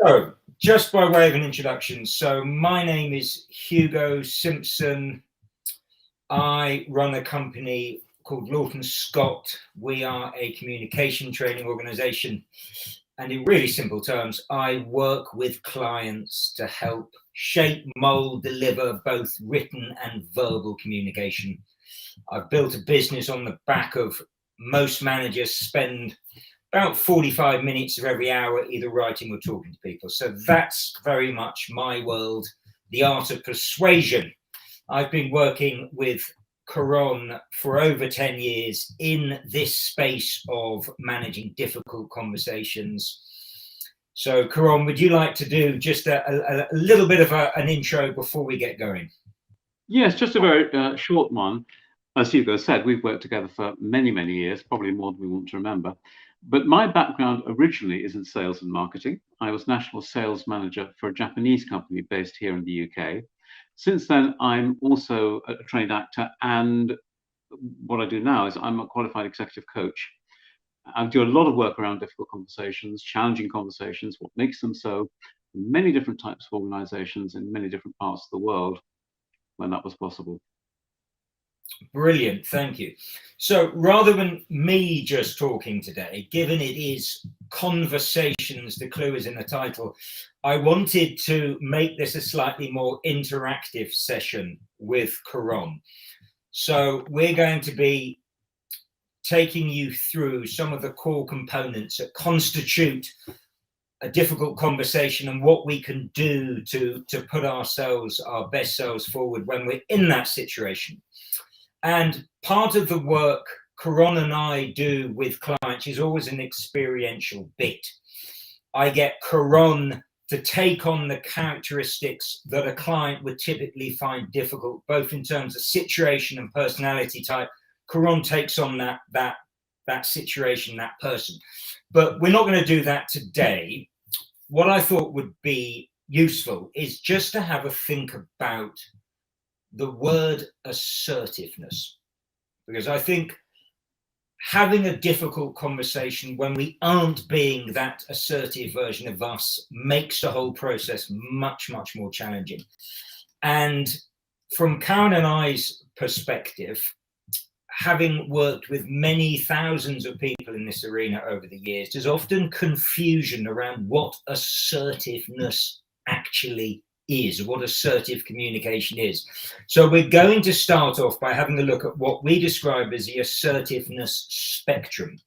So, just by way of an introduction, so my name is Hugo Simpson. I run a company called Lawton Scott. We are a communication training organization. And in really simple terms, I work with clients to help shape, mold, deliver both written and verbal communication. I've built a business on the back of most managers spend about 45 minutes of every hour either writing or talking to people. So that's very much my world, the art of persuasion. I've been working with Caron for over 10 years in this space of managing difficult conversations. So Caron, would you like to do just a little bit of an intro before we get going? Yes, just a very short one. As Hugo said, we've worked together for many, many years, probably more than we want to remember. But my background originally is in sales and marketing. I was national sales manager for a Japanese company based here in the UK. Since then, I'm also a trained actor, and what I do now is I'm a qualified executive coach. I do a lot of work around difficult conversations, challenging conversations, what makes them so, many different types of organizations in many different parts of the world when that was possible. Brilliant, thank you. So rather than me just talking today, given it is conversations, the clue is in the title, I wanted to make this a slightly more interactive session with Caron. So we're going to be taking you through some of the core components that constitute a difficult conversation and what we can do to put ourselves, our best selves forward when we're in that situation. And part of the work Caron and I do with clients is always an experiential bit. I get Caron to take on the characteristics that a client would typically find difficult, both in terms of situation and personality type. Caron takes on that situation, that person. But we're not going to do that today. What I thought would be useful is just to have a think about the word assertiveness, because I think having a difficult conversation when we aren't being that assertive version of us makes the whole process much, much more challenging. And from Karen and I's perspective, having worked with many thousands of people in this arena over the years, there's often confusion around what assertiveness actually is, what assertive communication is. So we're going to start off by having a look at what we describe as the assertiveness spectrum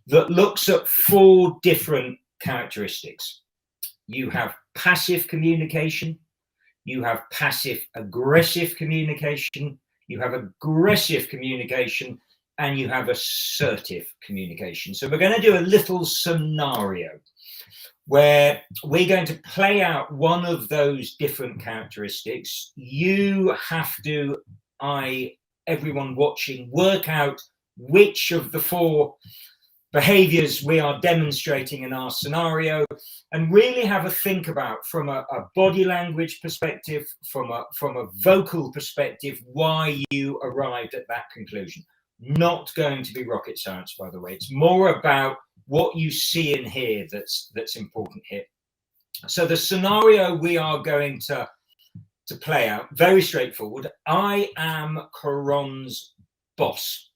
that looks at 4 different characteristics. You have passive communication, you have passive aggressive communication, you have aggressive communication, and you have assertive communication. So we're going to do a little scenario where we're going to play out one of those different characteristics. You have to, everyone watching, work out which of the 4 behaviors we are demonstrating in our scenario, and really have a think about, from a body language perspective, from a vocal perspective, why you arrived at that conclusion. Not going to be rocket science, by the way. It's more about what you see and hear that's important here. So the scenario we are going to play out, very straightforward. I am Caron's boss,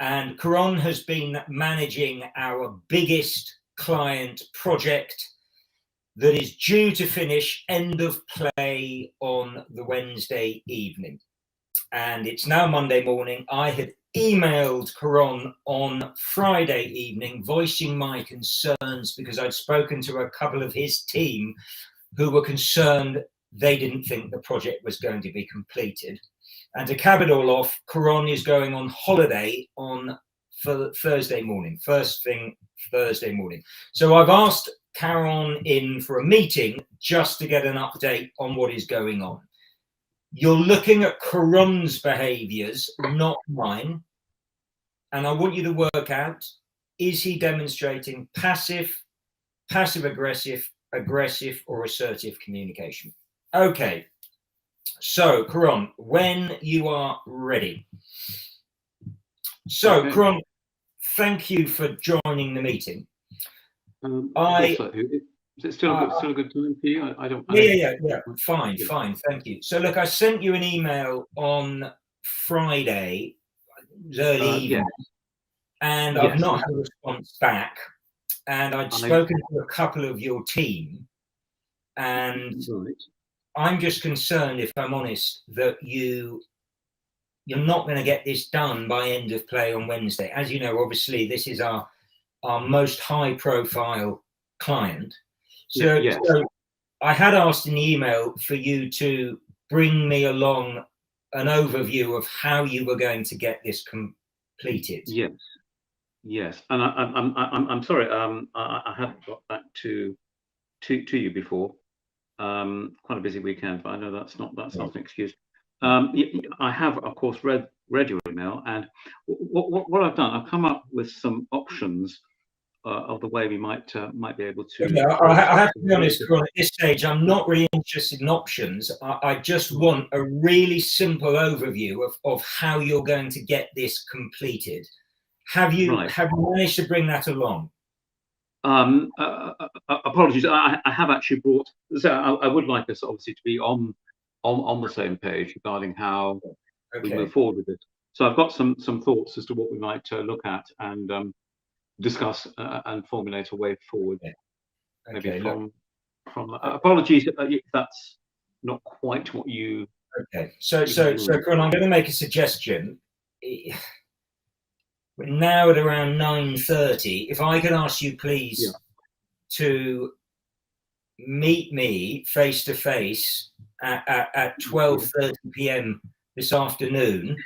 and Caron has been managing our biggest client project that is due to finish end of play on the Wednesday evening. And it's now Monday morning. I had emailed Caron on Friday evening voicing my concerns because I'd spoken to a couple of his team who were concerned they didn't think the project was going to be completed. And to cap it all off, Caron is going on holiday on Thursday morning, first thing Thursday morning. So I've asked Caron in for a meeting just to get an update on what is going on. You're looking at Caron's behaviors, not mine. And I want you to work out, is he demonstrating passive, passive-aggressive, aggressive, or assertive communication? Okay. So, Caron, when you are ready. So, okay. Caron, thank you for joining the meeting. Is it still a good time for you? I don't. Yeah. Fine. Thank you. So look, I sent you an email on Friday, early evening, and I've not had a response back. And I'd spoken to a couple of your team, and I'm just concerned, if I'm honest, that you're not going to get this done by end of play on Wednesday. As you know, obviously, this is our most high-profile client. So I had asked in the email for you to bring me along an overview of how you were going to get this completed. Yes, and I'm sorry. I haven't got back to you before. Quite a busy weekend, but I know that's not an excuse. I have, of course, read your email, and what I've done, I've come up with some options of the way we might be able to. Okay, I have to be honest, Ron, at this stage, I'm not really interested in options. I just want a really simple overview of how you're going to get this completed. Have you managed to bring that along? Apologies, I have actually brought. So I would like us obviously to be on the same page regarding how we move forward with it. So I've got some thoughts as to what we might look at and discuss and formulate a way forward. Maybe from apologies if that's not quite what you. Okay, so Corinne, I'm going to make a suggestion. We're now at around 9:30. If I could ask you, please, to meet me face to face at 12:30 p.m. this afternoon.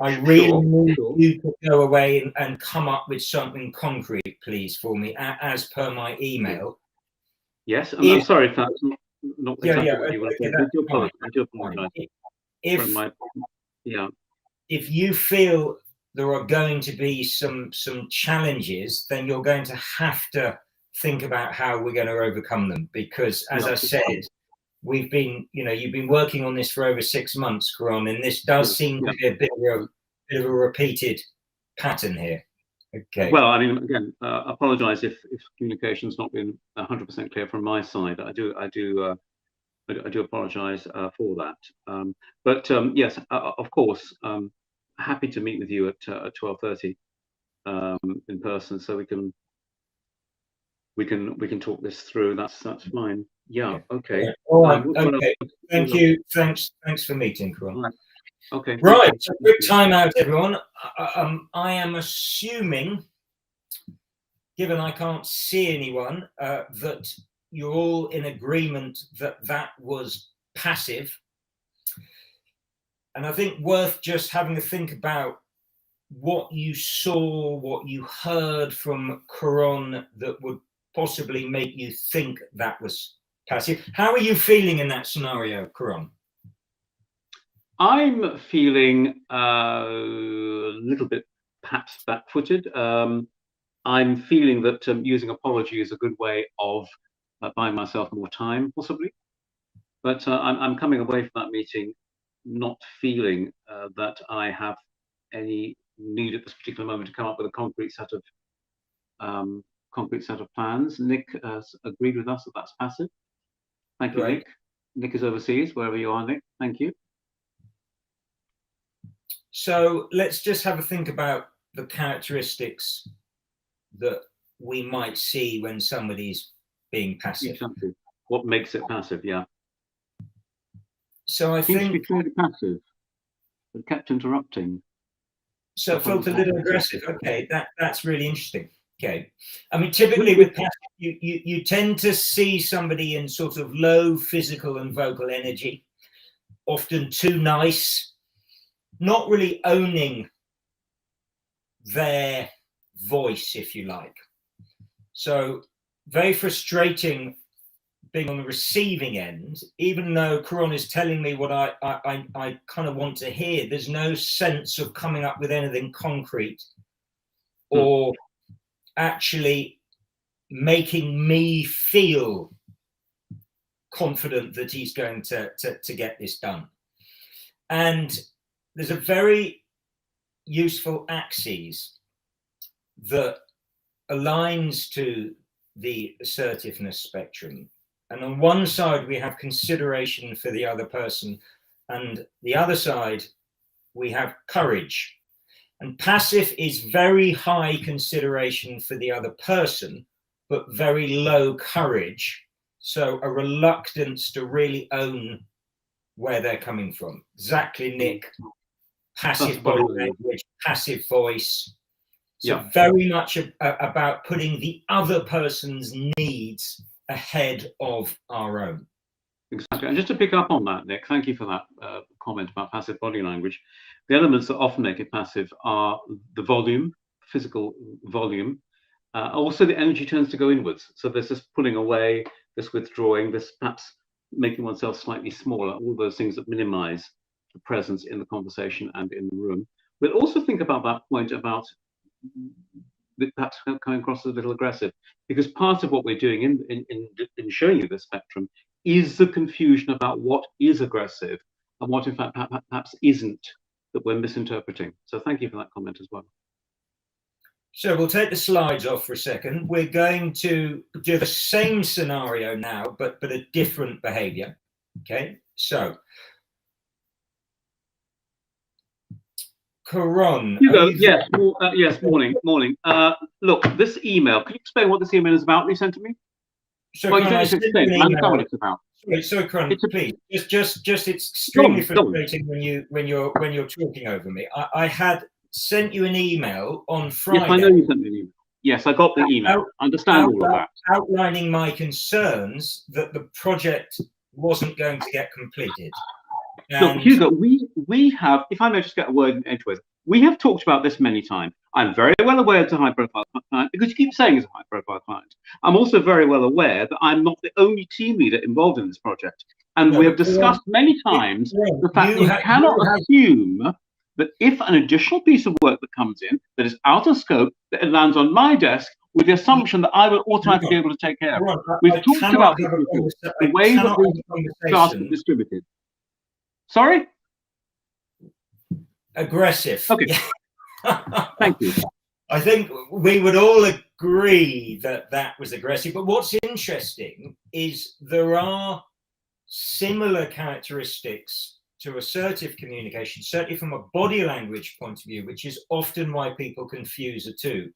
I really need you to go away and come up with something concrete, please, for me, as per my email. Yes, I'm sorry if that's not exactly what you want to do. I do apologize. If you feel there are going to be some challenges, then you're going to have to think about how we're going to overcome them. Because, as I said, you've been working on this for over 6 months, Coron, and this does seem to be a bit of a repeated pattern here. Okay. Well, I mean, again, apologise if communication's not been 100% clear from my side. I do apologise for that. But yes, of course, happy to meet with you at 12:30 in person, so we can talk this through. That's fine. Yeah. Okay. All right. Okay. Thank you. Thanks for meeting, Coron. Okay. Right. So quick time out, everyone. I am assuming, given I can't see anyone, that you're all in agreement that was passive. And I think worth just having a think about what you saw, what you heard from Coron that would possibly make you think that was passive. How are you feeling in that scenario, Coron? I'm feeling a little bit perhaps back-footed. I'm feeling that using apology is a good way of buying myself more time, possibly. But I'm coming away from that meeting not feeling that I have any need at this particular moment to come up with a concrete set of plans. Nick has agreed with us that that's passive. Thank you, Nick. Nick is overseas, wherever you are, Nick. Thank you. So let's just have a think about the characteristics that we might see when somebody's being passive. Exactly. What makes it passive? Yeah. So I think think to be fairly passive, but kept interrupting. So it felt a little aggressive. Okay, that's really interesting. Okay, I mean, typically with passive, you tend to see somebody in sort of low physical and vocal energy, often too nice, not really owning their voice, if you like. So very frustrating being on the receiving end, even though Coron is telling me what I kind of want to hear. There's no sense of coming up with anything concrete or actually making me feel confident that he's going to get this done. And there's a very useful axis that aligns to the assertiveness spectrum. And on one side, we have consideration for the other person, and the other side, we have courage. And passive is very high consideration for the other person, but very low courage. So a reluctance to really own where they're coming from. Exactly, Nick. Passive body language, passive voice. So very much about putting the other person's needs ahead of our own. Exactly. And just to pick up on that, Nick, thank you for that comment about passive body language. The elements that often make it passive are the volume, physical volume. Also, the energy tends to go inwards. So there's this pulling away, this withdrawing, this perhaps making oneself slightly smaller, all those things that minimize the presence in the conversation and in the room. We'll also think about that point about perhaps coming across as a little aggressive, because part of what we're doing in showing you the spectrum is the confusion about what is aggressive and what in fact perhaps isn't, that we're misinterpreting. So thank you for that comment as well. So we'll take the slides off for a second. We're going to do the same scenario now, but a different behavior. Okay, so Karan. Hugo, yes, yes, morning. Look, this email, can you explain what this email is about you sent to me? So well, you don't need to explain. I understand what it's about. So Karan, please, just it's extremely frustrating when you're talking over me. I had sent you an email on Friday. Yes, I know you sent me an email. Yes, I got the email. I understand all of that. Outlining my concerns that the project wasn't going to get completed. Look, Hugo, we have, if I may just get a word in edgeways, we have talked about this many times. I'm very well aware it's a high-profile client because you keep saying it's a high-profile client. I'm also very well aware that I'm not the only team leader involved in this project. And we have discussed many times the fact that you cannot assume that if an additional piece of work that comes in that is out of scope, that it lands on my desk with the assumption that I will automatically be able to take care of it. We've talked about this before, the way that these tasks are distributed. Sorry? Aggressive. Okay. Thank you. I think we would all agree that that was aggressive. But what's interesting is there are similar characteristics to assertive communication, certainly from a body language point of view, which is often why people confuse the two.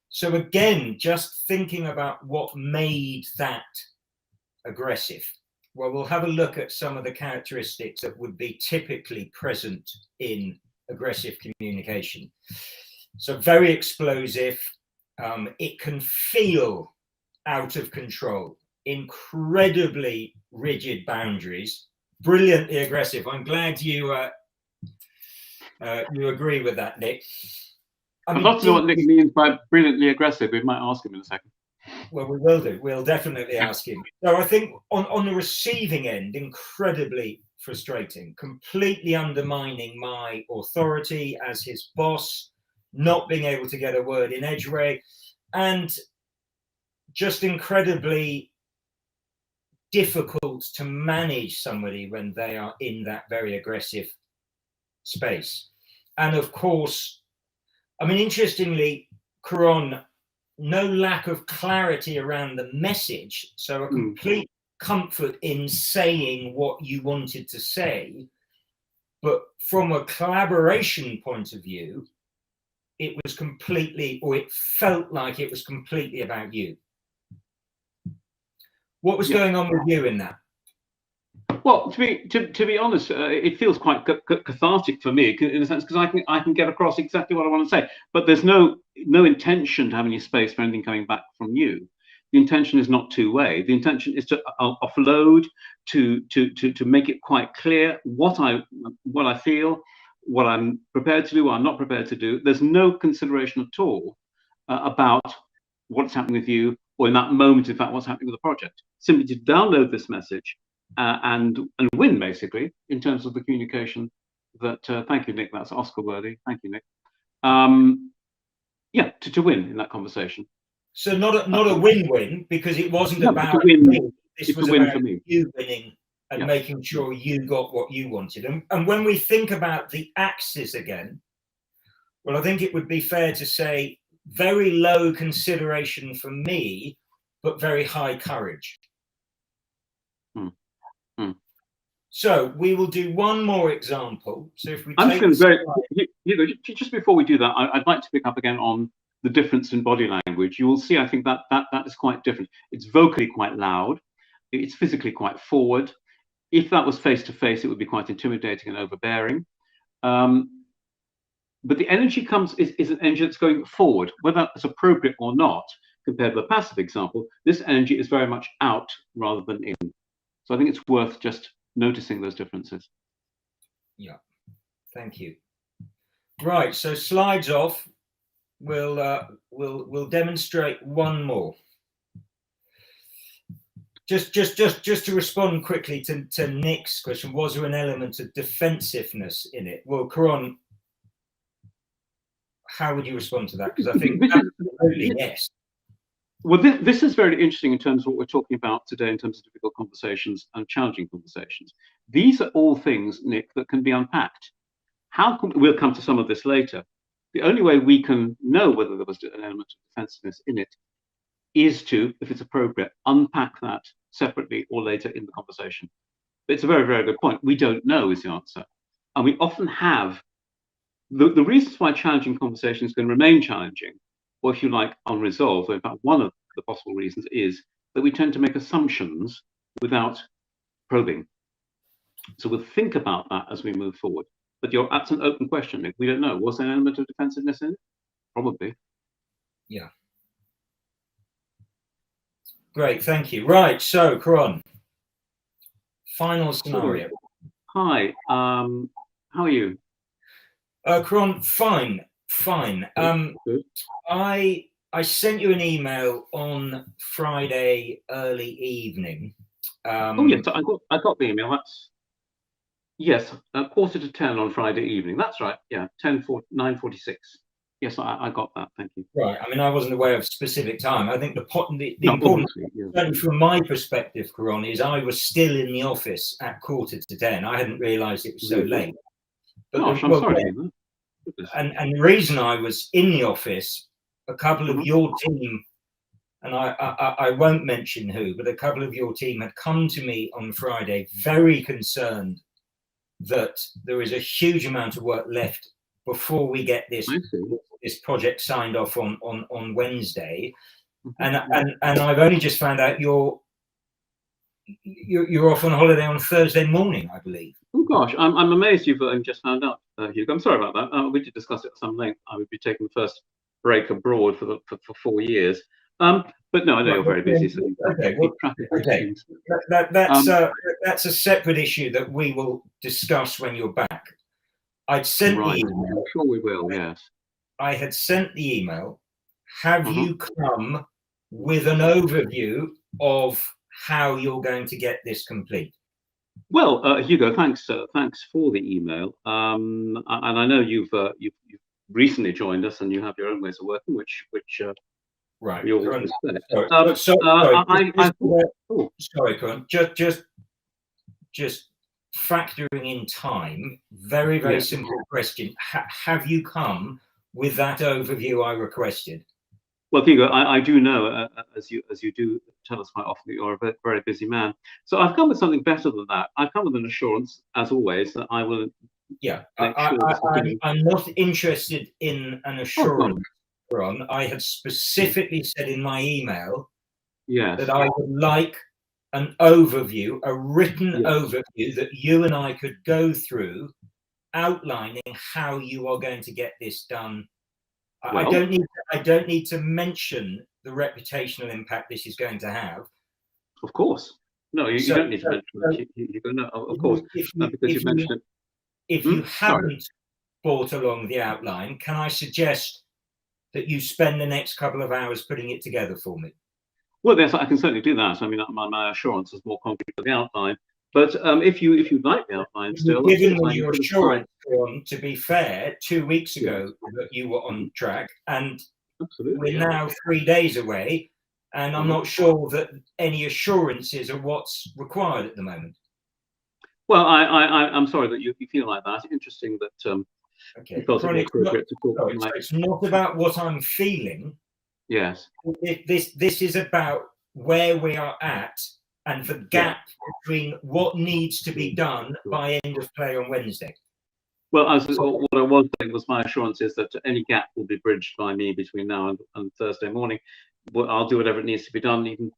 So again, just thinking about what made that aggressive. Well, we'll have a look at some of the characteristics that would be typically present in aggressive communication. So very explosive. It can feel out of control, incredibly rigid boundaries, brilliantly aggressive. I'm glad you agree with that, Nick. I'd love to know what Nick means by brilliantly aggressive. We might ask him in a second. Well, we will do. We'll definitely ask him. So I think on the receiving end, incredibly frustrating, completely undermining my authority as his boss, not being able to get a word in edgeway, and just incredibly difficult to manage somebody when they are in that very aggressive space. And of course, I mean, interestingly, Karan, no lack of clarity around the message. So a complete comfort in saying what you wanted to say. But from a collaboration point of view, it was completely, or it felt like it was completely about you. What was going on with you in that? Well, to be honest, it feels quite cathartic for me in a sense, because I can get across exactly what I want to say. But there's no intention to have any space for anything coming back from you. The intention is not two-way. The intention is to offload, to make it quite clear what I feel, what I'm prepared to do, what I'm not prepared to do. There's no consideration at all about what's happening with you, or in that moment, in fact, what's happening with the project. Simply to download this message and win, basically, in terms of the communication that, thank you, Nick, that's Oscar worthy. Thank you, Nick. Yeah, to win in that conversation. So not a win-win, because it wasn't about win. This was about you winning and making sure you got what you wanted. And when we think about the axis again, well, I think it would be fair to say very low consideration for me but very high courage. Hmm. Hmm. So we will do one more example. So if we I'm take just going to just before we do that, I'd like to pick up again on the difference in body language. You will see, I think that is quite different. It's vocally quite loud. It's physically quite forward. If that was face to face, it would be quite intimidating and overbearing. But the energy is an energy that's going forward, whether that's appropriate or not. Compared to the passive example, this energy is very much out rather than in. So I think it's worth just noticing those differences. Yeah, thank you. Right, so slides off. We'll demonstrate one more. Just to respond quickly to Nick's question, was there an element of defensiveness in it? Well, Karan, how would you respond to that? Because I think absolutely yes. Well, this is very interesting in terms of what we're talking about today in terms of difficult conversations and challenging conversations. These are all things, Nick, that can be unpacked. We'll come to some of this later. The only way we can know whether there was an element of defensiveness in it is to, if it's appropriate, unpack that separately or later in the conversation. But it's a very, very good point. We don't know is the answer. And we often have the reasons why challenging conversations can remain challenging, or if you like, unresolved, or in fact, one of the possible reasons is that we tend to make assumptions without probing. So we'll think about that as we move forward. But that's an open question, Nick. We don't know. Was there an element of defensiveness in it? Probably. Yeah. Great, thank you. Right, so Karan, final scenario. Hi, how are you? Karan, fine. Good. I sent you an email on Friday early evening. Oh yes, I got the email. That's yes, 9:45 on Friday evening. That's right. Yeah, 9:46. Yes, I got that. Thank you. Right. I mean, I wasn't aware of specific time. I think the important thing from my perspective, Karan, is I was still in the office at 9:45, and I hadn't realised it was so late. But gosh, I'm sorry. And the reason I was in the office, a couple of your team, and I won't mention who, but a couple of your team had come to me on Friday very concerned that there is a huge amount of work left before we get this project signed off on Wednesday. And I've only just found out you're off on holiday on Thursday morning, I believe. Oh gosh, I'm amazed you've just found out, Hugo. I'm sorry about that. We did discuss it at some length. I would be taking the first break abroad for 4 years. But no, I know you're very busy. So that's a separate issue that we will discuss when you're back. I'd sent the email. I'm sure we will. Yes. I had sent the email. Have you come with an overview of how you're going to get this complete? Well, Hugo, thanks for the email. And I know you've recently joined us, and you have your own ways of working, which right. We all respect. Sorry, Karan. Just factoring in time. Very, very simple question. Have you come with that overview I requested? Well, Hugo, I do know, as you do tell us quite often, that you're a very busy man. So I've come with something better than that. I've come with an assurance, as always, that I will. Yeah, I'm not interested in an assurance, Ron. I had specifically said in my email that I would like an overview, a written overview that you and I could go through, outlining how you are going to get this done. I don't need to mention the reputational impact this is going to have. Of course. No, you don't need to mention that. You're going to, of course, because you mentioned it. If you haven't brought along the outline, can I suggest that you spend the next couple of hours putting it together for me? Well, yes, I can certainly do that. I mean, my assurance is more concrete than the outline. But if you'd like the outline still, given me your assurance, to be fair, 2 weeks ago that you were on track, and we're now 3 days away, and I'm not sure that any assurances are what's required at the moment. Well, I'm sorry that you feel like that. Interesting that you felt it appropriate to talk. It's not about what I'm feeling. Yes. This is about where we are at and the gap between what needs to be done by end of play on Wednesday. Well, what I was saying was my assurance is that any gap will be bridged by me between now and Thursday morning. But I'll do whatever it needs to be done, even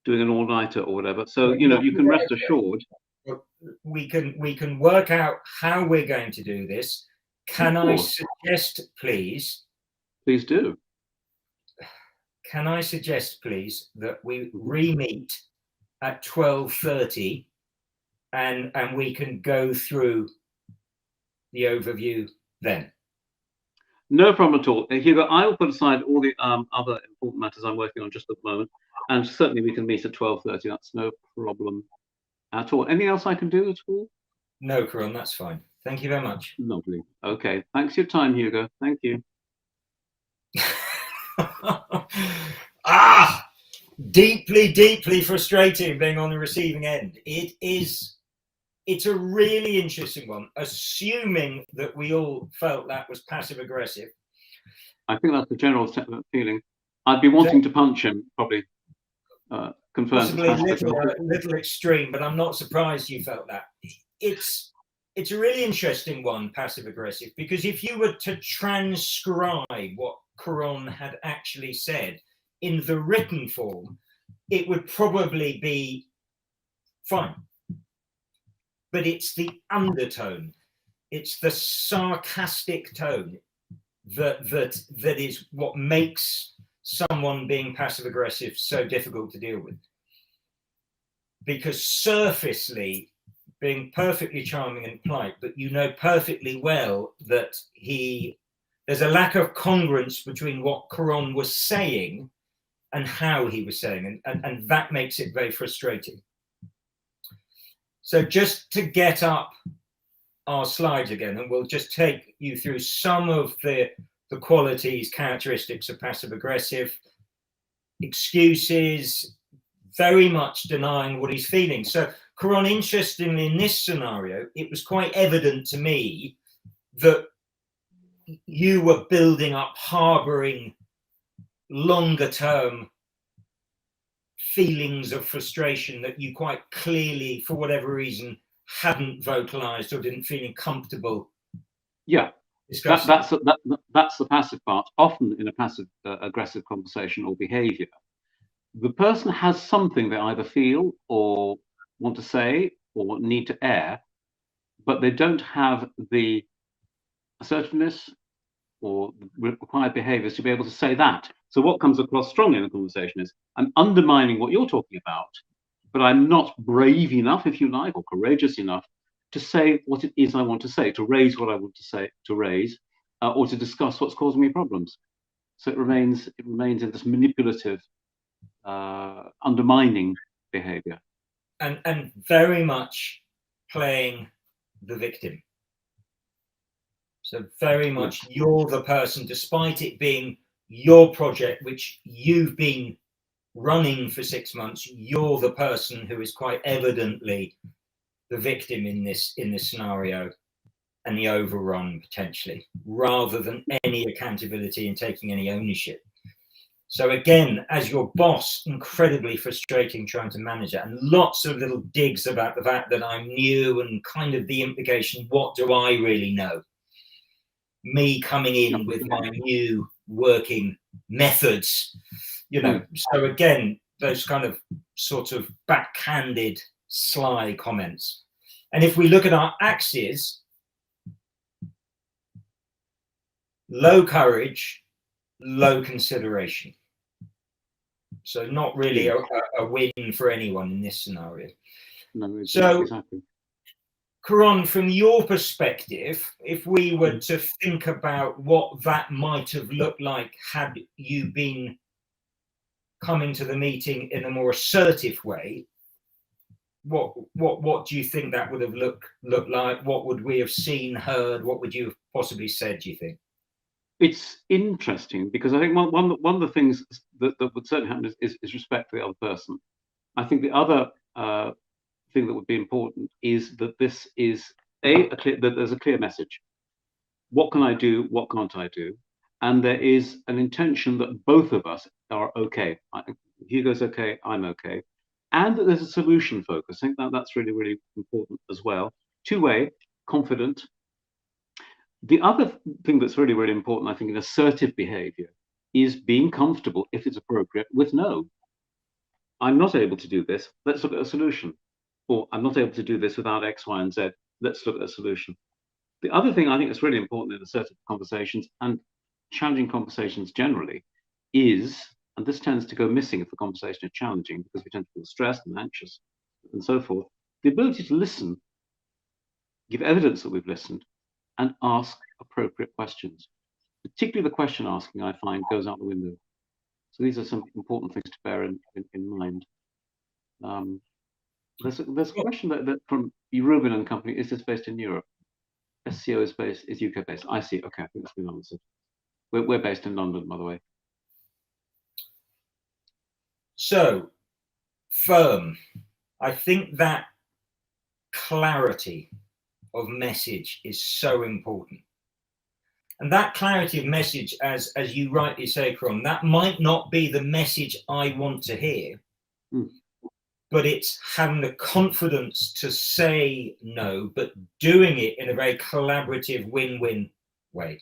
doing an all-nighter or whatever. So, you know, you can rest assured. We can work out how we're going to do this. Can I suggest, please? Please do. Can I suggest, please, that we re-meet at 12:30 and we can go through the overview then? No problem at all. Hugo, I will put aside all the other important matters I'm working on just at the moment, and certainly we can meet at 12:30. That's no problem at all. Anything else I can do at all? No, Coron, that's fine. Thank you very much. Lovely. Okay. Thanks for your time, Hugo. Thank you. Deeply, deeply frustrating being on the receiving end. It's a really interesting one, assuming that we all felt that was passive aggressive. I think that's the general feeling. I'd be wanting to punch him, probably. Possibly a little extreme, but I'm not surprised you felt that. It's a really interesting one, passive aggressive, because if you were to transcribe what Coron had actually said in the written form, it would probably be fine. But it's the undertone, it's the sarcastic tone that is what makes someone being passive aggressive so difficult to deal with. Because surfacely, being perfectly charming and polite, but you know perfectly well that there's a lack of congruence between what Coron was saying and how he was saying, and that makes it very frustrating. So just to get up our slides again, and we'll just take you through some of the qualities, characteristics of passive aggressive. Excuses, very much denying what he's feeling. So Coron, interestingly, in this scenario, it was quite evident to me that you were building up, harboring longer term feelings of frustration that you quite clearly, for whatever reason, hadn't vocalized or didn't feel comfortable. Yeah, that's the passive part. Often in a passive aggressive conversation or behavior, the person has something they either feel or want to say or need to air, but they don't have the assertiveness or required behaviors to be able to say that. So what comes across strongly in a conversation is, I'm undermining what you're talking about, but I'm not brave enough, if you like, or courageous enough to say what it is I want to say, to raise what I want to say, to raise, or to discuss what's causing me problems. So it remains in this manipulative, undermining behavior. And very much playing the victim. So very much you're the person, despite it being your project, which you've been running for 6 months, you're the person who is quite evidently the victim in this scenario and the overrun potentially, rather than any accountability and taking any ownership. So again, as your boss, incredibly frustrating trying to manage that, and lots of little digs about the fact that I'm new and kind of the implication, what do I really know? Me coming in with my new working methods, you know. So again, those kind of sort of backhanded, sly comments. And if we look at our axes, low courage, low consideration. So not really a win for anyone in this scenario. No, so exactly. Coron, from your perspective, if we were to think about what that might have looked like had you been coming to the meeting in a more assertive way, what do you think that would have looked like? What would we have seen, heard? What would you have possibly said, do you think? It's interesting because I think one of the things that would certainly happen is respect for the other person. I think the other thing that would be important is that this is that there's a clear message. What can I do? What can't I do? And there is an intention that both of us are okay. Hugo's okay, I'm okay. And that there's a solution focus. I think that's really, really important as well. Two-way, confident. The other thing that's really, really important, I think, in assertive behavior is being comfortable, if it's appropriate, with no. I'm not able to do this. Let's look at a solution. Or I'm not able to do this without X, Y, and Z. Let's look at a solution. The other thing I think that's really important in assertive conversations and challenging conversations generally is, and this tends to go missing if the conversation is challenging because we tend to feel stressed and anxious and so forth, the ability to listen, give evidence that we've listened, and ask appropriate questions. Particularly the question asking, I find, goes out the window. So these are some important things to bear in mind. There's a question that from Rubin and Company, is this based in Europe? SCO is UK based. I see. Okay, I think that's been answered. We're based in London, by the way. So, firm. I think that clarity of message is so important. And that clarity of message, as you rightly say, Cron, that might not be the message I want to hear, but it's having the confidence to say no, but doing it in a very collaborative win-win way.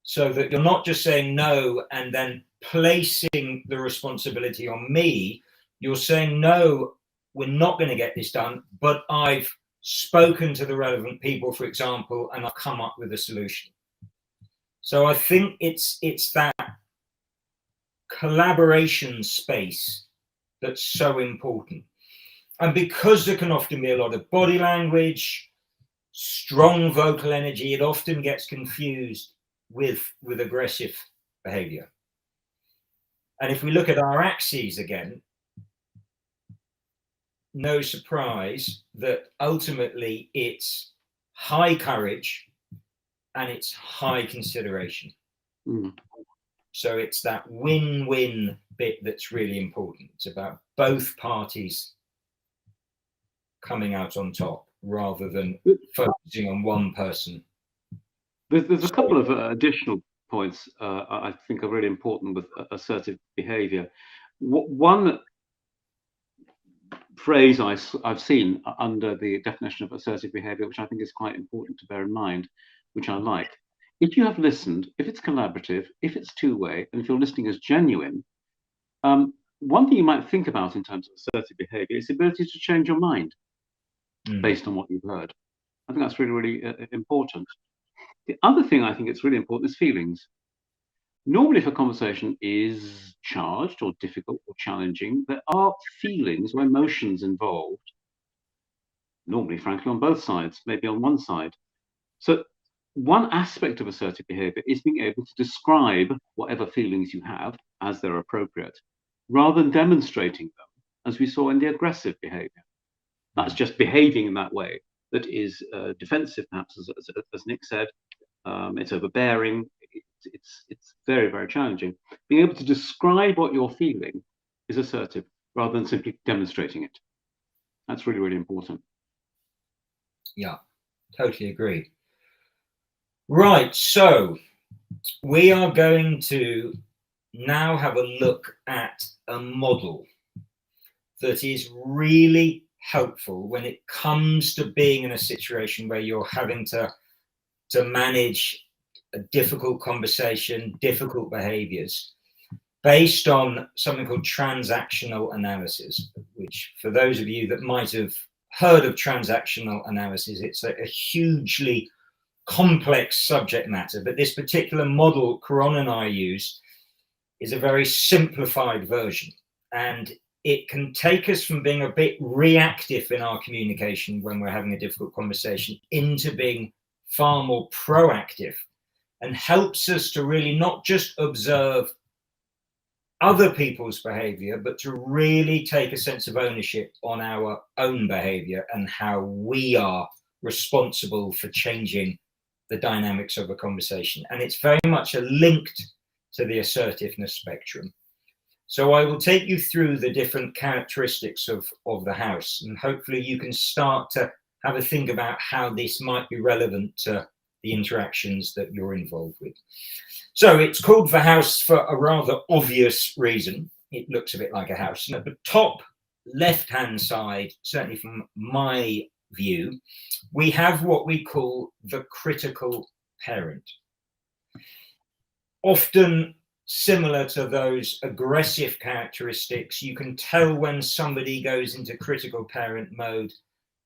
So that you're not just saying no and then placing the responsibility on me. You're saying, no, we're not going to get this done, but I've spoken to the relevant people, for example, and I've come up with a solution. So I think it's that collaboration space that's so important. And because there can often be a lot of body language, strong vocal energy, it often gets confused with aggressive behavior. And if we look at our axes again, no surprise that ultimately it's high courage and it's high consideration. So it's that win-win bit that's really important. It's about both parties coming out on top rather than focusing on one person. There's a couple of additional points I think are really important with assertive behavior. One phrase I've seen under the definition of assertive behavior, which I think is quite important to bear in mind, which I like. If you have listened, if it's collaborative, if it's two-way, and if your listening is genuine, one thing you might think about in terms of assertive behavior is the ability to change your mind based on what you've heard. I think that's really, really important. The other thing I think it's really important is feelings. Normally, if a conversation is charged or difficult or challenging, there are feelings or emotions involved. Normally, frankly, on both sides, maybe on one side. So one aspect of assertive behavior is being able to describe whatever feelings you have as they're appropriate, rather than demonstrating them, as we saw in the aggressive behavior. That's just behaving in that way that is defensive, perhaps, as Nick said. It's overbearing. It's very, very challenging. Being able to describe what you're feeling is assertive rather than simply demonstrating it. That's really, really important. Yeah, totally agree. Right, so we are going to now have a look at a model that is really helpful when it comes to being in a situation where you're having to manage a difficult conversation, difficult behaviors, based on something called transactional analysis, which for those of you that might have heard of transactional analysis, it's a hugely complex subject matter, but this particular model Caron and I use is a very simplified version, and it can take us from being a bit reactive in our communication when we're having a difficult conversation into being far more proactive, and helps us to really not just observe other people's behavior, but to really take a sense of ownership on our own behavior and how we are responsible for changing the dynamics of a conversation. And it's very much linked to the assertiveness spectrum. So I will take you through the different characteristics of the house, and hopefully you can start to have a think about how this might be relevant to the interactions that you're involved with. So it's called the house for a rather obvious reason. it looks a bit like a house. And at the top left-hand side, certainly from my view, we have what we call the critical parent. Often similar to those aggressive characteristics, you can tell when somebody goes into critical parent mode.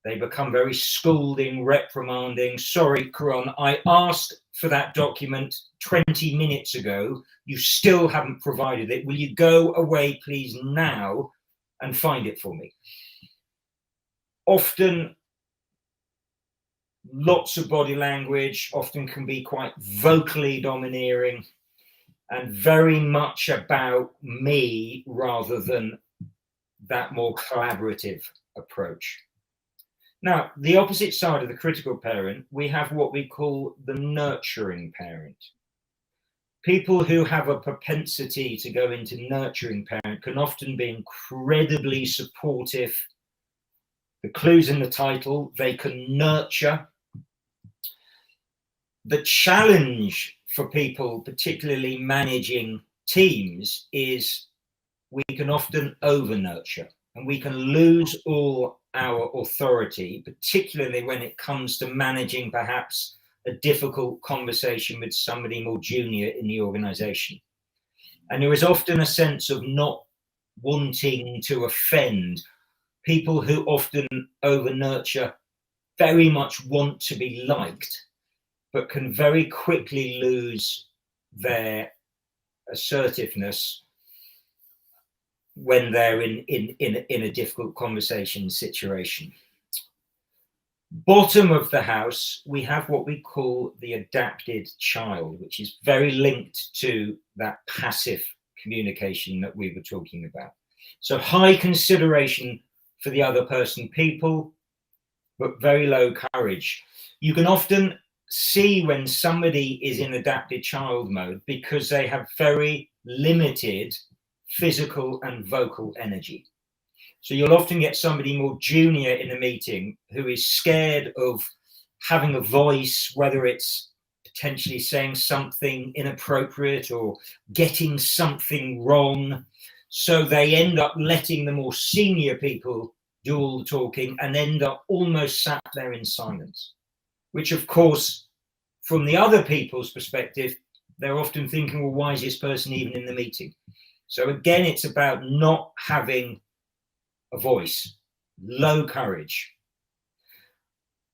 They become very scolding, reprimanding. Sorry, Karan, I asked for that document 20 minutes ago. You still haven't provided it. Will you go away, please, now and find it for me? Often, lots of body language, often can be quite vocally domineering and very much about me rather than that more collaborative approach. Now, the opposite side of the critical parent, we have what we call the nurturing parent. People who have a propensity to go into nurturing parent can often be incredibly supportive. The clue's in the title, they can nurture. The challenge for people, particularly managing teams, is we can often over-nurture and we can lose all our authority, particularly when it comes to managing perhaps a difficult conversation with somebody more junior in the organization. And there is often a sense of not wanting to offend. People who often over-nurture very much want to be liked, but can very quickly lose their assertiveness when they're in a difficult conversation situation. Bottom of the house, we have what we call the adapted child, which is very linked to that passive communication that we were talking about. So high consideration for the other person, people, but very low courage. You can often see when somebody is in adapted child mode because they have very limited physical and vocal energy. So you'll often get somebody more junior in a meeting who is scared of having a voice, whether it's potentially saying something inappropriate or getting something wrong. So they end up letting the more senior people do all the talking and end up almost sat there in silence, which of course, from the other people's perspective, they're often thinking, well, why is this person even in the meeting? So again, it's about not having a voice, low courage.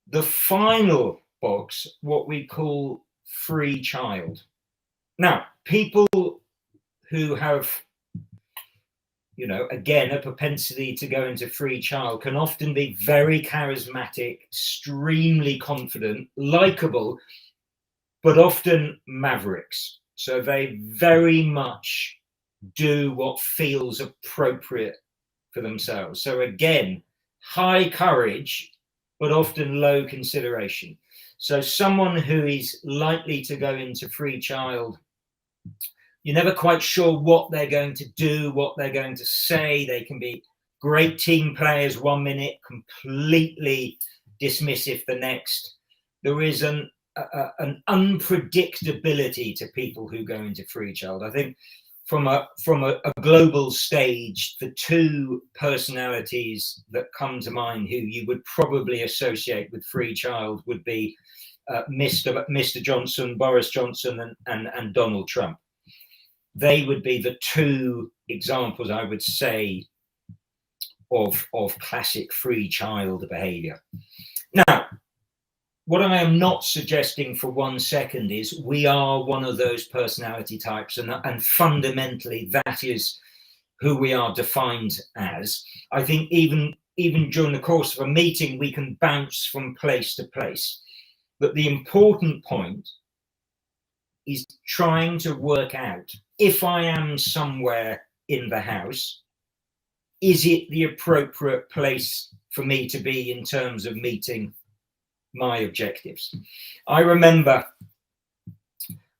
The final box, what we call free child. Now, people who have, you know, again, a propensity to go into free child can often be very charismatic, extremely confident, likable, but often mavericks. So they very much do what feels appropriate for themselves. So again, high courage, but often low consideration. So someone who is likely to go into free child, you're never quite sure what they're going to do, what they're going to say. They can be great team players 1 minute, completely dismissive the next. There is an unpredictability to people who go into free child. I think from a global stage, the two personalities that come to mind who you would probably associate with free child would be Mr. Johnson, Boris Johnson, and Donald Trump. They would be the two examples, I would say, of classic free child behavior. Now, what I am not suggesting for 1 second is we are one of those personality types, and fundamentally that is who we are defined as. I think even during the course of a meeting, we can bounce from place to place. But the important point is trying to work out, if I am somewhere in the house, is it the appropriate place for me to be in terms of meeting my objectives? I remember,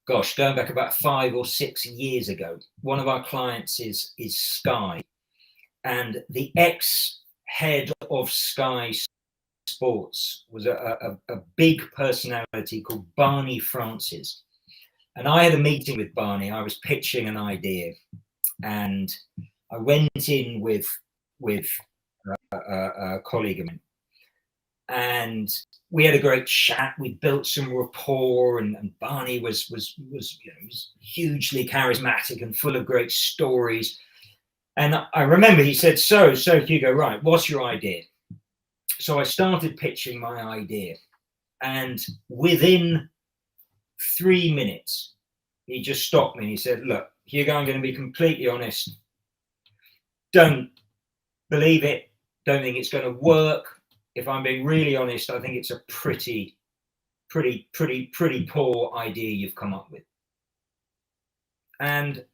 gosh, going back about 5 or 6 years ago, one of our clients is Sky, and the ex-head of Sky Sports was a big personality called Barney Francis. And I had a meeting with Barney. I was pitching an idea, and I went in with a colleague of mine, and we had a great chat. We built some rapport, and Barney was hugely charismatic and full of great stories. And I remember he said, so Hugo, right, what's your idea? So I started pitching my idea, and within 3 minutes, he just stopped me and he said, look, Hugo, I'm going to be completely honest. Don't believe it. Don't think it's going to work. If I'm being really honest, I think it's a pretty poor idea you've come up with. And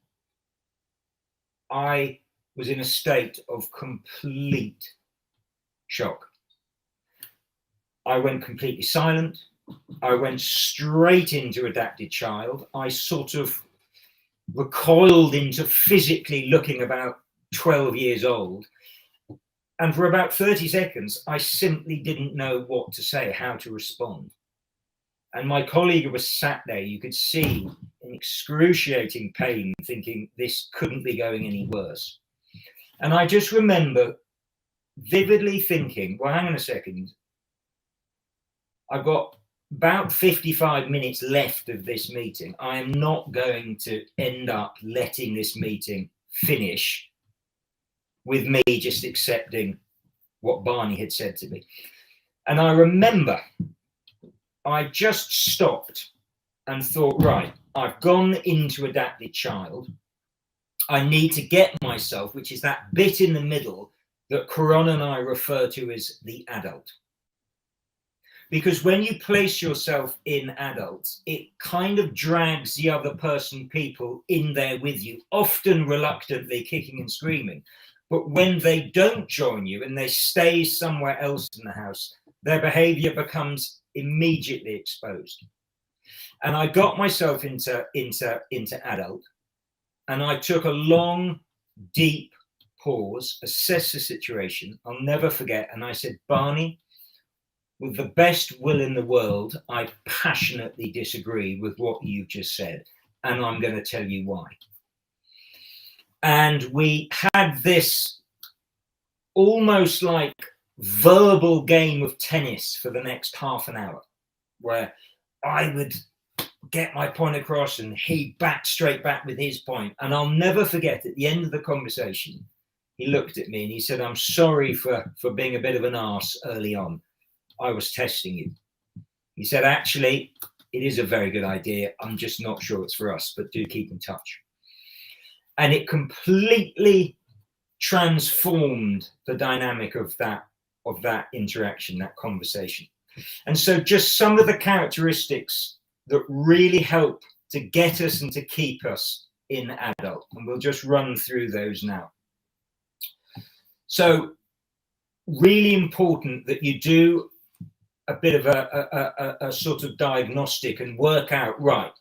I was in a state of complete shock. I went completely silent. I went straight into Adapted Child. I sort of recoiled into physically looking about 12 years old. And for about 30 seconds, I simply didn't know what to say, how to respond. And my colleague was sat there, you could see in excruciating pain, thinking this couldn't be going any worse. And I just remember vividly thinking, well, hang on a second. I've got about 55 minutes left of this meeting. I am not going to end up letting this meeting finish with me just accepting what Barney had said to me. And I remember I just stopped and thought, right, I've gone into Adapted Child. I need to get myself, which is that bit in the middle that Caron and I refer to as the adult. Because when you place yourself in adults, it kind of drags the other person, people in there with you, often reluctantly kicking and screaming. But when they don't join you and they stay somewhere else in the house, their behavior becomes immediately exposed. And I got myself into adult, and I took a long, deep pause, assessed the situation. I'll never forget. And I said, Barney, with the best will in the world, I passionately disagree with what you've just said, and I'm going to tell you why. And we had this almost like verbal game of tennis for the next half an hour, where I would get my point across and he straight back with his point. And I'll never forget, at the end of the conversation, he looked at me and he said, I'm sorry for being a bit of an arse early on. I was testing you. He said, actually, it is a very good idea. I'm just not sure it's for us, but do keep in touch. And it completely transformed the dynamic of that interaction, that conversation. And so just some of the characteristics that really help to get us and to keep us in adult. And we'll just run through those now. So really important that you do a bit of a sort of diagnostic and work out, right,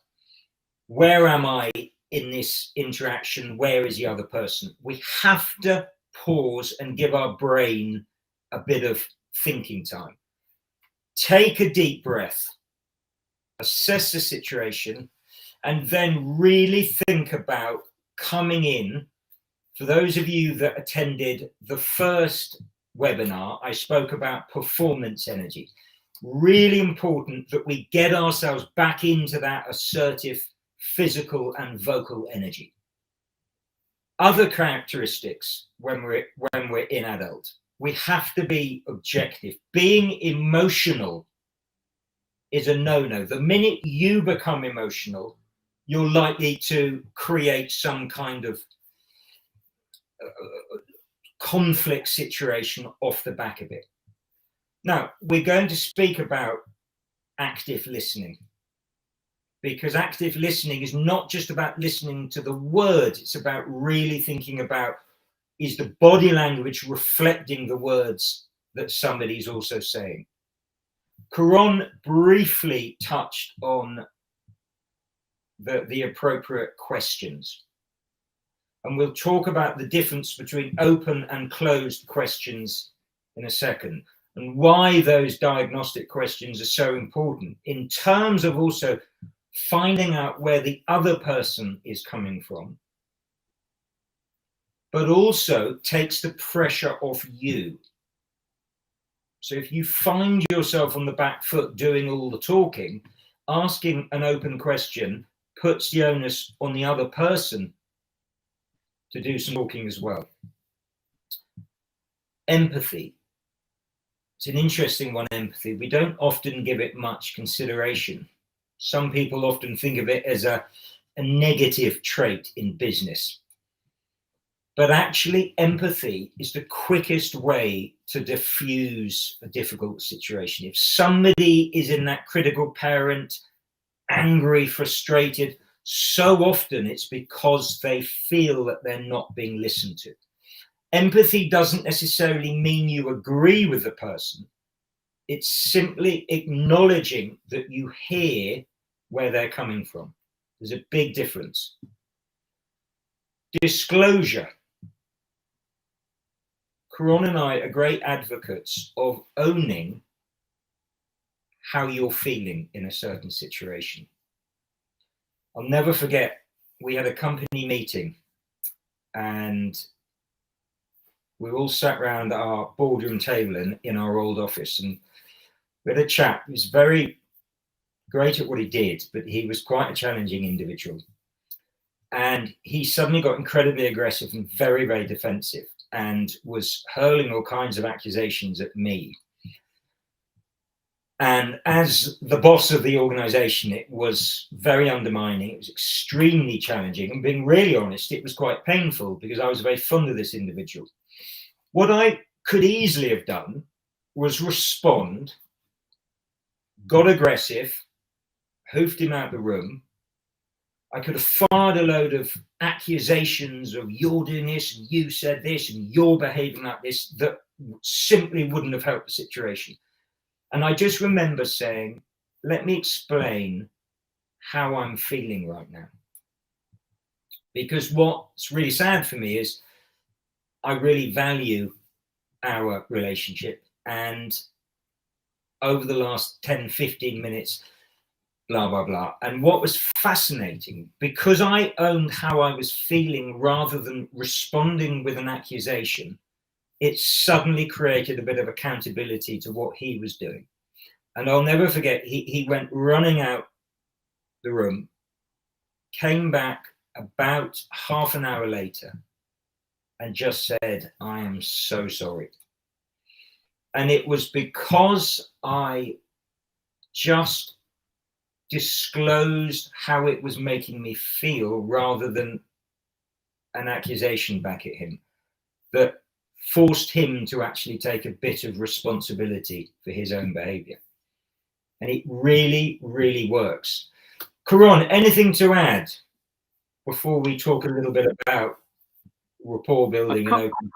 where am I in this interaction? Where is the other person? We have to pause and give our brain a bit of thinking time. Take a deep breath, assess the situation, and then really think about coming in. For those of you that attended the first webinar, I spoke about performance energy. Really important that we get ourselves back into that assertive physical and vocal energy. Other characteristics when we're in adult, we have to be objective. Being emotional is a no-no. The minute you become emotional, you're likely to create some kind of conflict situation off the back of it. Now, we're going to speak about active listening, because active listening is not just about listening to the words, it's about really thinking about, is the body language reflecting the words that somebody's also saying? Caron briefly touched on the appropriate questions. And we'll talk about the difference between open and closed questions in a second, and why those diagnostic questions are so important in terms of also finding out where the other person is coming from, but also takes the pressure off you. So if you find yourself on the back foot doing all the talking, asking an open question puts the onus on the other person to do some talking as well. Empathy. It's an interesting one, empathy. We don't often give it much consideration. Some people often think of it as a negative trait in business. But actually, empathy is the quickest way to diffuse a difficult situation. If somebody is in that critical parent, angry, frustrated, so often it's because they feel that they're not being listened to. Empathy doesn't necessarily mean you agree with the person. It's simply acknowledging that you hear where they're coming from. There's a big difference. Disclosure. Caron and I are great advocates of owning how you're feeling in a certain situation. I'll never forget, we had a company meeting and we all sat around our boardroom table in our old office, and we had a chap who was very great at what he did, but he was quite a challenging individual. And he suddenly got incredibly aggressive and very, very defensive and was hurling all kinds of accusations at me. And as the boss of the organization, it was very undermining. It was extremely challenging. And being really honest, it was quite painful because I was very fond of this individual. What I could easily have done was respond, got aggressive, hoofed him out the room. I could have fired a load of accusations of you're doing this and you said this and you're behaving like this that simply wouldn't have helped the situation. And I just remember saying, let me explain how I'm feeling right now. Because what's really sad for me is I really value our relationship. And over the last 10, 15 minutes, blah, blah, blah. And what was fascinating, because I owned how I was feeling rather than responding with an accusation, it suddenly created a bit of accountability to what he was doing. And I'll never forget, he went running out the room, came back about half an hour later and just said, I am so sorry. And it was because I just disclosed how it was making me feel rather than an accusation back at him that forced him to actually take a bit of responsibility for his own behavior. And it really, really works. Caron, anything to add before we talk a little bit about rapport building and open?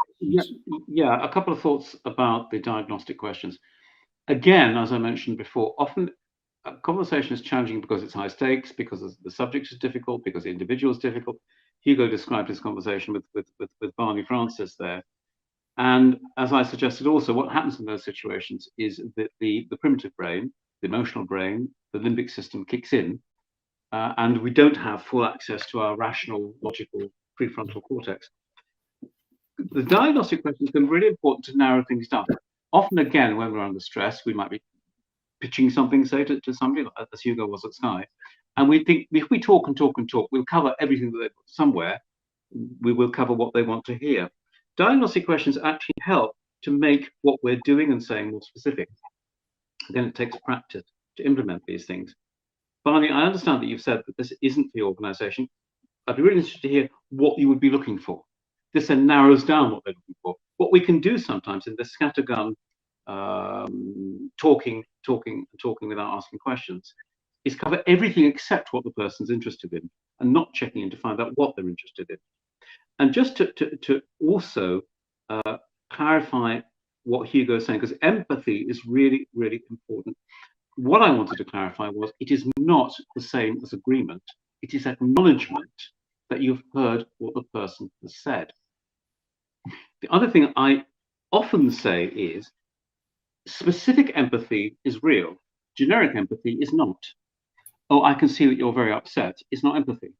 Yeah, a couple of thoughts about the diagnostic questions. Again, as I mentioned before, often a conversation is challenging because it's high stakes, because the subject is difficult, because the individual is difficult. Hugo described his conversation with Barney Francis there. And as I suggested also, what happens in those situations is that the primitive brain, the emotional brain, the limbic system kicks in, and we don't have full access to our rational, logical prefrontal cortex. The diagnostic questions can be really important to narrow things down. Often, again, when we're under stress, we might be pitching something, say, to somebody, as Hugo was at Sky, and we think if we talk and talk and talk, we'll cover everything that they've got somewhere. We will cover what they want to hear. Diagnostic questions actually help to make what we're doing and saying more specific. Again, it takes practice to implement these things. Barney, I understand that you've said that this isn't the organization. I'd be really interested to hear what you would be looking for. This then narrows down what they're looking for. What we can do sometimes in the scattergun talking without asking questions is cover everything except what the person's interested in and not checking in to find out what they're interested in. And just to also clarify what Hugo is saying, because empathy is really, really important. What I wanted to clarify was it is not the same as agreement. It is acknowledgement that you've heard what the person has said. The other thing I often say is specific empathy is real. Generic empathy is not. Oh, I can see that you're very upset. It's not empathy.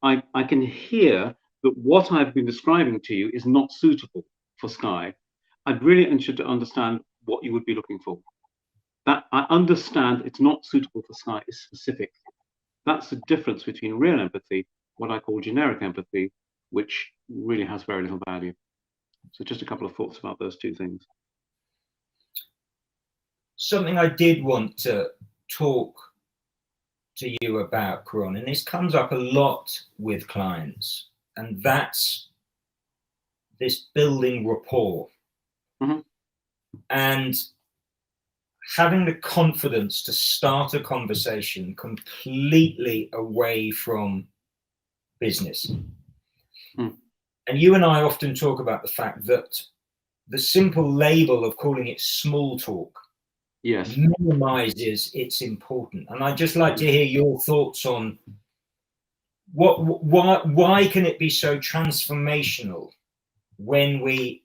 I can hear that what I've been describing to you is not suitable for Sky, I'd really interested to understand what you would be looking for. That I understand it's not suitable for Sky is specific. That's the difference between real empathy, what I call generic empathy, which really has very little value. So just a couple of thoughts about those two things. Something I did want to talk to you about, Karan, and this comes up a lot with clients, and that's this building rapport. Mm-hmm. And having the confidence to start a conversation completely away from business. Mm. And you and I often talk about the fact that the simple label of calling it small talk, yes, minimizes its importance. And I'd just like to hear your thoughts on why can it be so transformational when we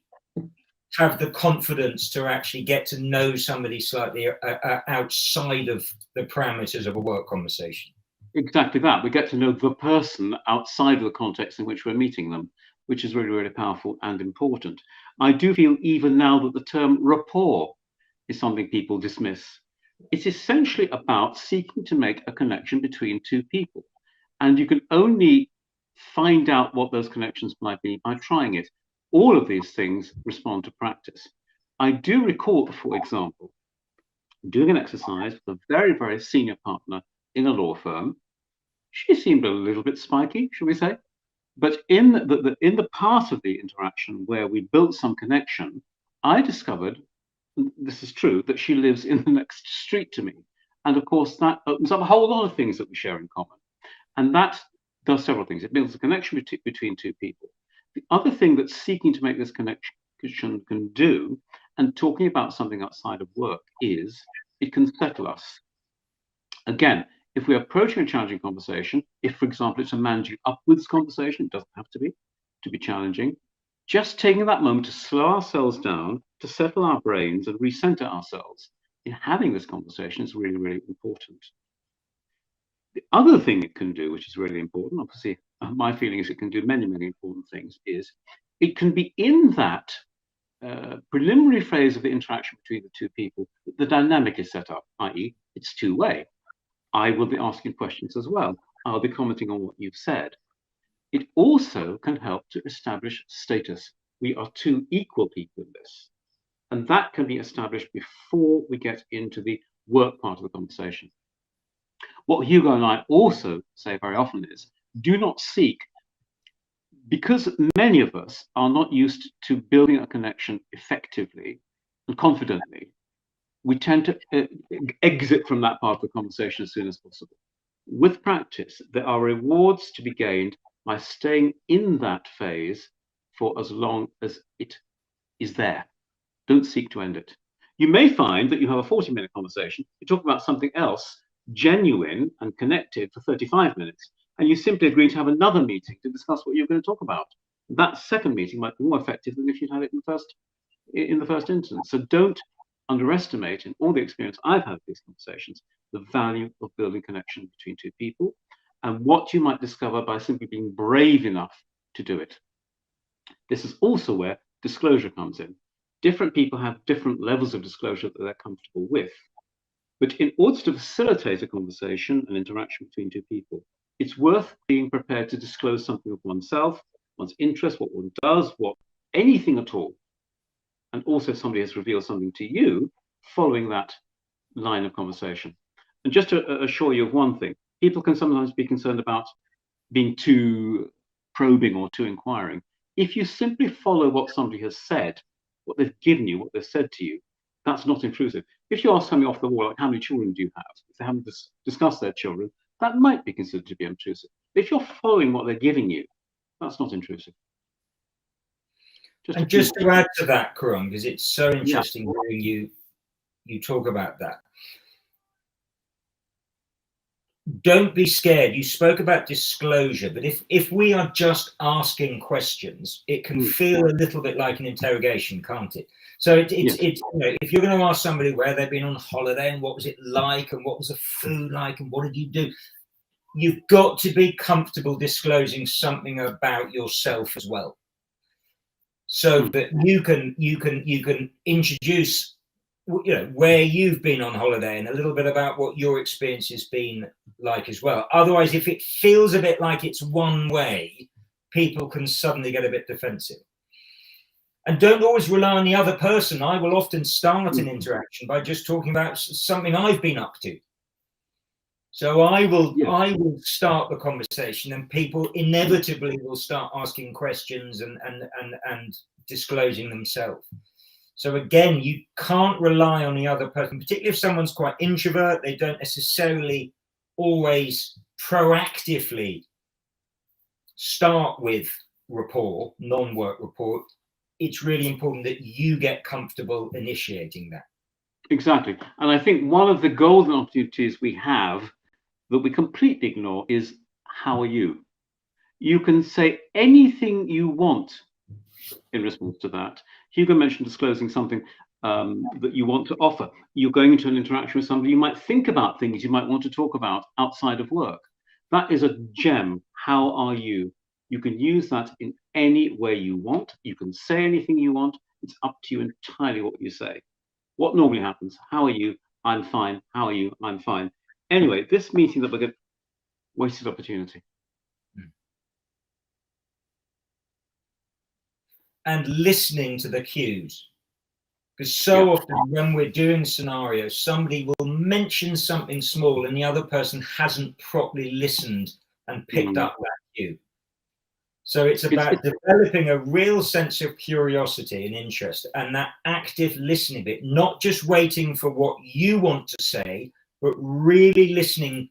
have the confidence to actually get to know somebody slightly outside of the parameters of a work conversation. Exactly that. We get to know the person outside of the context in which we're meeting them, which is really, really powerful and important. I do feel even now that the term rapport is something people dismiss. It's essentially about seeking to make a connection between two people. And you can only find out what those connections might be by trying it. All of these things respond to practice. I do recall, for example, doing an exercise with a very, very senior partner in a law firm. She seemed a little bit spiky, shall we say? But in the part of the interaction where we built some connection, I discovered, this is true, that she lives in the next street to me. And of course, that opens up a whole lot of things that we share in common. And that does several things. It builds a connection between two people. The other thing that seeking to make this connection can do, and talking about something outside of work, is it can settle us. Again, if we're approaching a challenging conversation, if, for example, it's a managing upwards conversation, it doesn't have to be challenging, just taking that moment to slow ourselves down, to settle our brains and recenter ourselves in having this conversation is really, really important. The other thing it can do, which is really important, obviously, my feeling is it can do many, many important things, is it can be in that preliminary phase of the interaction between the two people that the dynamic is set up, i.e., it's two-way. I will be asking questions as well. I'll be commenting on what you've said. It also can help to establish status. We are two equal people in this. And that can be established before we get into the work part of the conversation. What Hugo and I also say very often is, do not seek, because many of us are not used to building a connection effectively and confidently, we tend to exit from that part of the conversation as soon as possible. With practice, there are rewards to be gained by staying in that phase for as long as it is there. Don't seek to end it. You may find that you have a 40-minute conversation, you talk about something else, genuine and connected, for 35 minutes, and you simply agree to have another meeting to discuss what you're going to talk about. That second meeting might be more effective than if you'd had it in the first instance. So don't underestimate, in all the experience I've had with these conversations, the value of building connection between two people and what you might discover by simply being brave enough to do it. This is also where disclosure comes in. Different people have different levels of disclosure that they're comfortable with. But in order to facilitate a conversation and interaction between two people, it's worth being prepared to disclose something of oneself, one's interest, what one does, anything at all. And also somebody has revealed something to you following that line of conversation. And just to assure you of one thing, people can sometimes be concerned about being too probing or too inquiring. If you simply follow what somebody has said, what they've given you, what they've said to you, that's not intrusive. If you ask something off the wall, like how many children do you have? If they haven't discussed their children, that might be considered to be intrusive. If you're following what they're giving you, that's not intrusive. Just to add to that, Karan, because it's so interesting hearing you talk about that. Don't be scared. You spoke about disclosure, but if we are just asking questions, it can feel a little bit like an interrogation, can't it? So it's if you're going to ask somebody where they've been on holiday and what was it like and what was the food like and what did you do, you've got to be comfortable disclosing something about yourself as well, so that you can introduce, you know, where you've been on holiday and a little bit about what your experience has been like as well. Otherwise, if it feels a bit like it's one way, people can suddenly get a bit defensive. And don't always rely on the other person. I will often start an interaction by just talking about something I've been up to. So I will start the conversation, and people inevitably will start asking questions and disclosing themselves. So again, you can't rely on the other person, particularly if someone's quite introvert. They don't necessarily always proactively start with rapport, non-work rapport. It's really important that you get comfortable initiating that. Exactly. And I think one of the golden opportunities we have that we completely ignore is, how are you? You can say anything you want in response to that. Hugo mentioned disclosing something that you want to offer. You're going into an interaction with somebody, you might think about things you might want to talk about outside of work. That is a gem. How are you? You can use that in any way you want. You can say anything you want. It's up to you entirely what you say. What normally happens? How are you? I'm fine. How are you? I'm fine. Anyway, this meeting that we're going to, wasted opportunity. And listening to the cues. Because so often when we're doing scenarios, somebody will mention something small and the other person hasn't properly listened and picked up that cue. So it's about developing a real sense of curiosity and interest, and that active listening bit, not just waiting for what you want to say, but really listening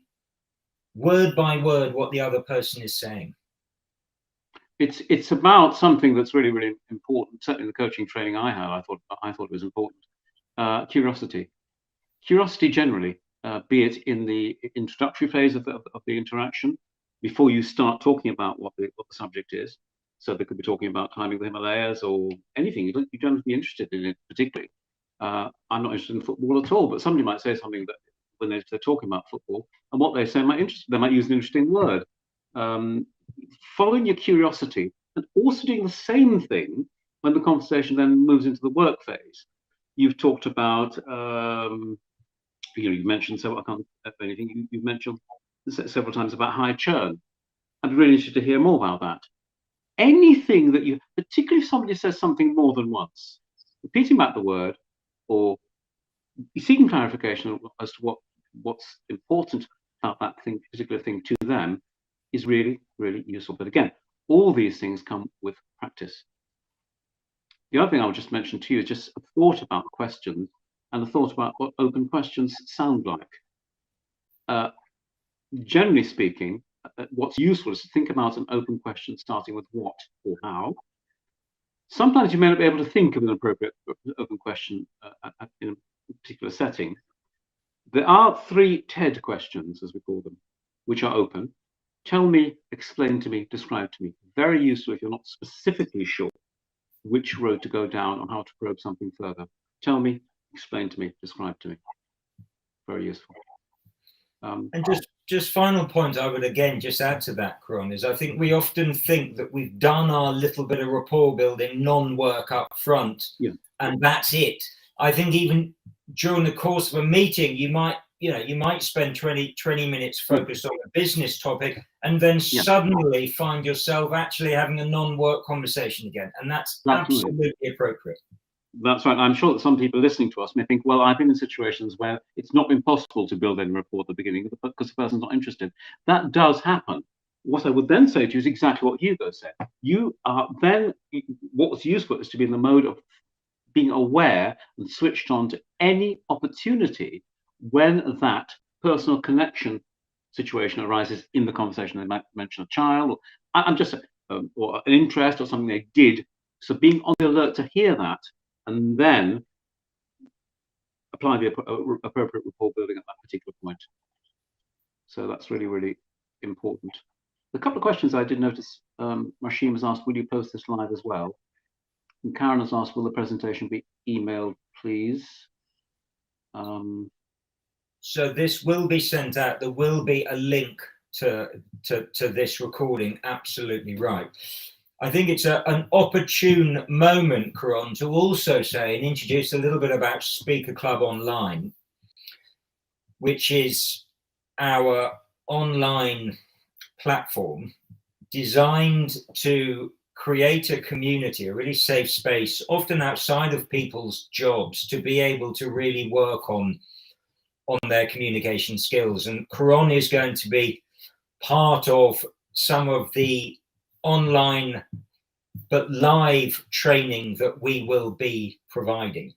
word by word what the other person is saying. It's about something that's really, really important. Certainly the coaching training I had, I thought it was important. Curiosity. Curiosity generally, be it in the introductory phase of the interaction, before you start talking about what the subject is. So they could be talking about climbing the Himalayas or anything. You don't have to be interested in it particularly. I'm not interested in football at all, but somebody might say something that when they're talking about football, and what they say might interest. They might use an interesting word. Following your curiosity and also doing the same thing when the conversation then moves into the work phase. You've talked about, you mentioned, so I can't anything. You've mentioned several times about high churn. I'd be really interested to hear more about that. Anything that you, particularly if somebody says something more than once, repeating back the word or seeking clarification as to what's important about that particular thing to them is really, really useful. But again, all these things come with practice. The other thing I would just mention to you is just a thought about questions and a thought about what open questions sound like. Generally speaking, what's useful is to think about an open question starting with what or how. Sometimes you may not be able to think of an appropriate open question in a particular setting. There are 3 TED questions, as we call them, which are open. Tell me, explain to me, describe to me. Very useful if you're not specifically sure which road to go down or how to probe something further. Tell me, explain to me, describe to me. Very useful. And just final point I would again just add to that, Kron, is I think we often think that we've done our little bit of rapport building, non-work up front, and that's it. I think even during the course of a meeting, you might spend 20 minutes focused on a business topic and then suddenly find yourself actually having a non-work conversation again. And that's absolutely appropriate. That's right. I'm sure that some people listening to us may think, well, I've been in situations where it's not been possible to build any rapport at the beginning because the person's not interested. That does happen. What I would then say to you is exactly what Hugo said. You are then, what's useful is to be in the mode of being aware and switched on to any opportunity when that personal connection situation arises in the conversation. They might mention a child, or I'm just, or an interest or something they did. So being on the alert to hear that, and then apply the appropriate rapport building at that particular point. So that's really, really important. A couple of questions I did notice. Rashim has asked, will you post this live as well? And Karen has asked, will the presentation be emailed, please? So this will be sent out. There will be a link to this recording absolutely right. I think it's an opportune moment, Karan, to also say and introduce a little bit about Speaker Club Online, which is our online platform designed to create a community, a really safe space, often outside of people's jobs, to be able to really work on their communication skills. And Karan is going to be part of some of the online but live training that we will be providing.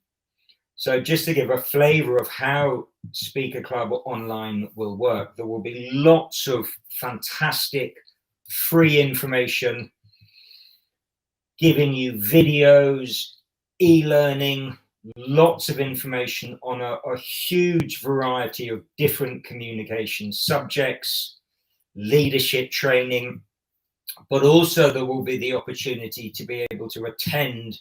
So just to give a flavor of how Speaker Club Online will work, there will be lots of fantastic free information, giving you videos, e-learning, lots of information on a huge variety of different communication subjects, leadership training, but also there will be the opportunity to be able to attend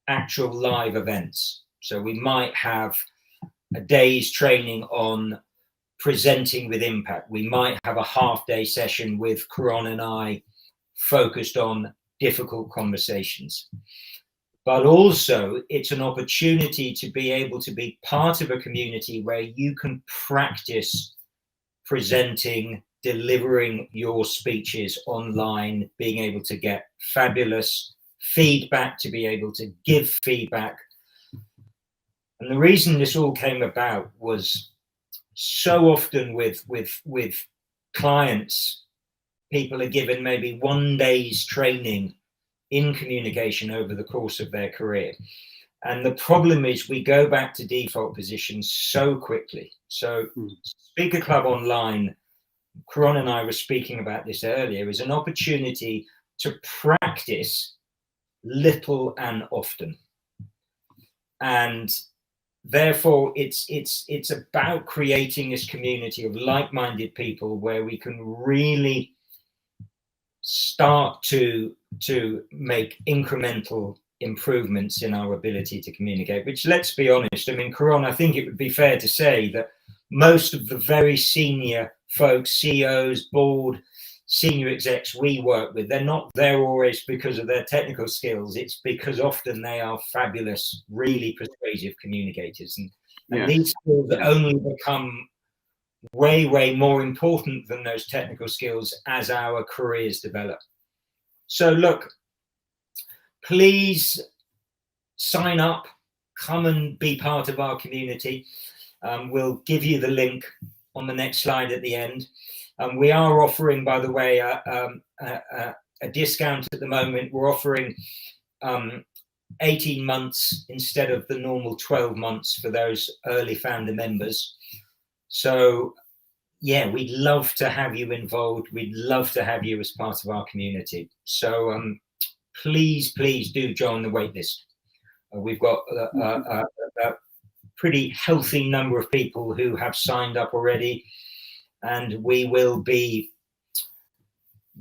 actual live events. So we might have a day's training on presenting with impact. We might have a half-day session with Karan and I focused on difficult conversations. But also it's an opportunity to be able to be part of a community where you can practice presenting, delivering your speeches online, being able to get fabulous feedback, to be able to give feedback. And the reason this all came about was so often with clients, people are given maybe 1 day's training in communication over the course of their career. And the problem is we go back to default positions so quickly. So Speaker Club Online, Karan and I were speaking about this earlier, is an opportunity to practice little and often. And therefore it's about creating this community of like-minded people where we can really start to make incremental improvements in our ability to communicate, which, let's be honest, I mean, Karan, I think it would be fair to say that most of the very senior folks, CEOs, board, senior execs we work with, they're not there always because of their technical skills. It's because often they are fabulous, really persuasive communicators. And these skills only become way more important than those technical skills as our careers develop. So look, please sign up, come and be part of our community. We'll give you the link on the next slide at the end. We are offering, by the way, a discount at the moment. We're offering 18 months instead of the normal 12 months for those early founder members. So yeah, we'd love to have you involved. We'd love to have you as part of our community. So please do join the waitlist. We've got a pretty healthy number of people who have signed up already, and we will be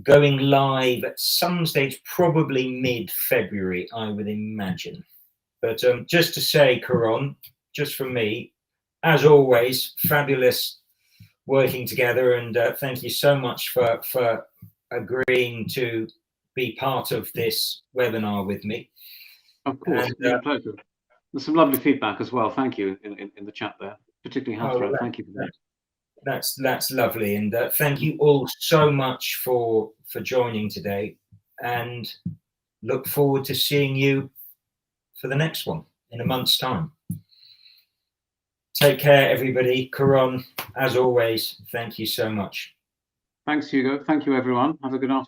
going live at some stage, probably mid-February, I would imagine. But just to say, Karan, just from me, as always, fabulous working together, and thank you so much for agreeing to be part of this webinar with me. Of course, it's been a pleasure. There's some lovely feedback as well. Thank you in the chat there, particularly Hannah. Thank you for that. That's lovely, and thank you all so much for joining today, and look forward to seeing you for the next one in a month's time. Take care, everybody. Karan, as always, thank you so much. Thanks, Hugo. Thank you, everyone. Have a good afternoon.